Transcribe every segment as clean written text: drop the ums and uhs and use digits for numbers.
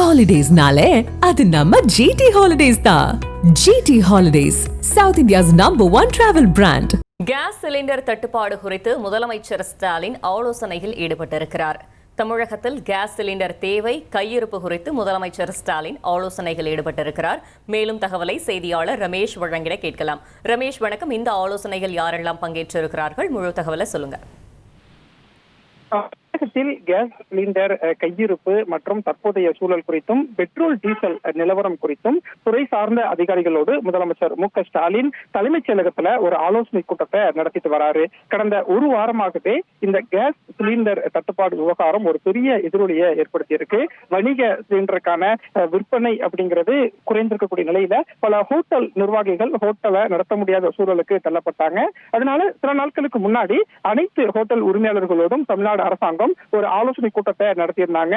ஹாலிடேஸ்னாலே அது நம்ம ஜிடி ஹாலிடேஸ் தான். GT holidays, South India's number 1 travel brand. Gas cylinder தட்டுப்பாடு குறித்து முதலமைச்சர் ஸ்டாலின் ஆலோசனையில் ஈடுபட்டிருக்கிறார். தமிழகத்தில் கேஸ் சிலிண்டர் தேவை, கையிருப்பு குறித்து முதலமைச்சர் ஸ்டாலின் ஆலோசனையில் ஈடுபட்டிருக்கிறார். மேலும் தகவலை செய்தியாளர் ரமேஷ் வழங்கிட கேட்கலாம். ரமேஷ் வணக்கம். இந்த ஆலோசனையில் யாரெல்லாம் பங்கேற்றிருக்கிறார்கள்? முழு தகவலை சொல்லுங்க. தமிழகத்தில் கேஸ் சிலிண்டர் கையிருப்பு மற்றும் தற்போதைய சூழல் குறித்தும் பெட்ரோல் டீசல் நிலவரம் குறித்தும் துறை சார்ந்த அதிகாரிகளோடு முதலமைச்சர் மு.க.ஸ்டாலின் தலைமைச் செயலகத்துல ஒரு ஆலோசனை கூட்டத்தை நடத்திட்டு வராரு. கடந்த ஒரு வாரமாகவே இந்த கேஸ் சிலிண்டர் தட்டுப்பாடு விவகாரம் ஒரு பெரிய எதிரொலியை ஏற்படுத்தி இருக்கு. வணிக சிலிண்டருக்கான விற்பனை அப்படிங்கிறது குறைந்திருக்கக்கூடிய நிலையில பல ஹோட்டல் நிர்வாகிகள் ஹோட்டலை நடத்த முடியாத சூழலுக்கு தள்ளப்பட்டாங்க. அதனால சில நாட்களுக்கு முன்னாடி அனைத்து ஹோட்டல் உரிமையாளர்களோடும் தமிழ்நாடு அரசாங்கம் ஒரு ஆலோசனை கூட்டத்தை நடத்தியிருந்தாங்க.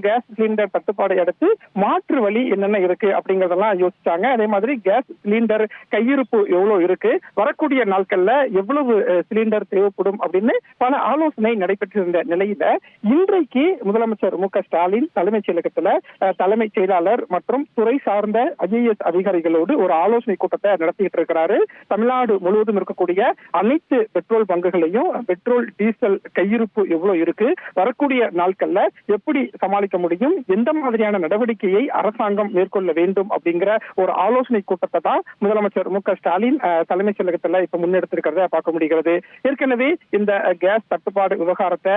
கேஸ் சிலிண்டர் தட்டுப்பாடை அடுத்து மாற்று வழி என்னென்ன இருக்கு அப்படிங்கறதெல்லாம் யோசிச்சாங்க. அதே மாதிரி கேஸ் சிலிண்டர் கையிருப்பு எவ்வளவு இருக்கு, வரக்கூடிய நாட்கள்ல எவ்வளவு சிலிண்டர் தேவைப்படும் அப்படின்னு பல ஆலோசனை நடைபெற்றிருந்த நிலையில இன்றைக்கு முதலமைச்சர் மு.க.ஸ்டாலின் தலைமைச் செயலகத்துல தலைமைச் செயலாளர் மற்றும் துறை சார்ந்த IAS அதிகாரிகளோடு ஒரு ஆலோசனை கூட்டத்தை நடத்திட்டு இருக்கிறாரு. தமிழ்நாடு முழுவதும் இருக்கக்கூடிய அனைத்து பெட்ரோல் பங்குகளையும் பெட்ரோல் டீசல் கையிருப்பு எவ்வளவு இருக்கு, வரக்கூடிய நாட்கள்ல எப்படி சமாளிக்க முடியும், எந்த மாதிரியான நடவடிக்கையை அரசாங்கம் மேற்கொள்ள வேண்டும் அப்படிங்கிற ஒரு ஆலோசனை கூட்டத்தை தான் முதலமைச்சர் மு.க.ஸ்டாலின் தலைமைச் செயலகத்துல இப்ப முன்னெடுத்திருக்கிறத பார்க்க முடிகிறது. ஏற்கனவே இந்த கேஸ் தட்டுப்பாடு விவகாரத்தை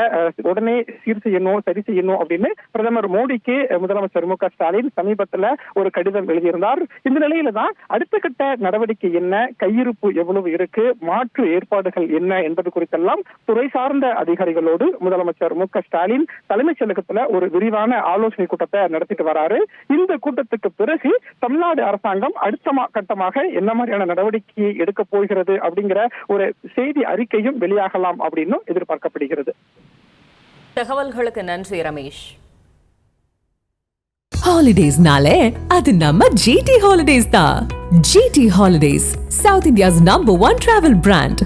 உடனே சரி செய்யணும் அப்படின்னு பிரதமர் மோடிக்கு முதலமைச்சர் மு.க.ஸ்டாலின் சமீபத்துல ஒரு கடிதம் எழுதியிருந்தார். இந்த நிலையில தான் அடுத்த கட்ட நடவடிக்கை என்ன, கையிருப்பு எவ்வளவு இருக்கு, மாற்று ஏற்பாடுகள் என்ன என்பது குறித்தெல்லாம் துறை சார்ந்த அதிகாரிகளோடு முதலமைச்சர் மு.க.ஸ்டாலின் தலைமைச் செயலகத்துல ஒரு விரிவான ஆலோசனை கூட்டத்தை நடத்திட்டு வராரு. இந்த கூட்டத்துக்கு பிறகு தமிழ்நாடு அரசாங்கம் அடுத்த கட்டமாக என்ன மாதிரியான நடவடிக்கையை எடுக்க போகிறது அப்படிங்கிற ஒரு செய்தி அறிக்கையும் வெளியாகலாம் அப்படின்னு எதிர்பார்க்கப்படுகிறது. தகவல்களுக்கு நன்றி ரமேஷ். ஹாலிடேஸ்னாலே அது நம்ம ஜிடி ஹாலிடேஸ் தான். GT holidays, South India's number 1 travel brand.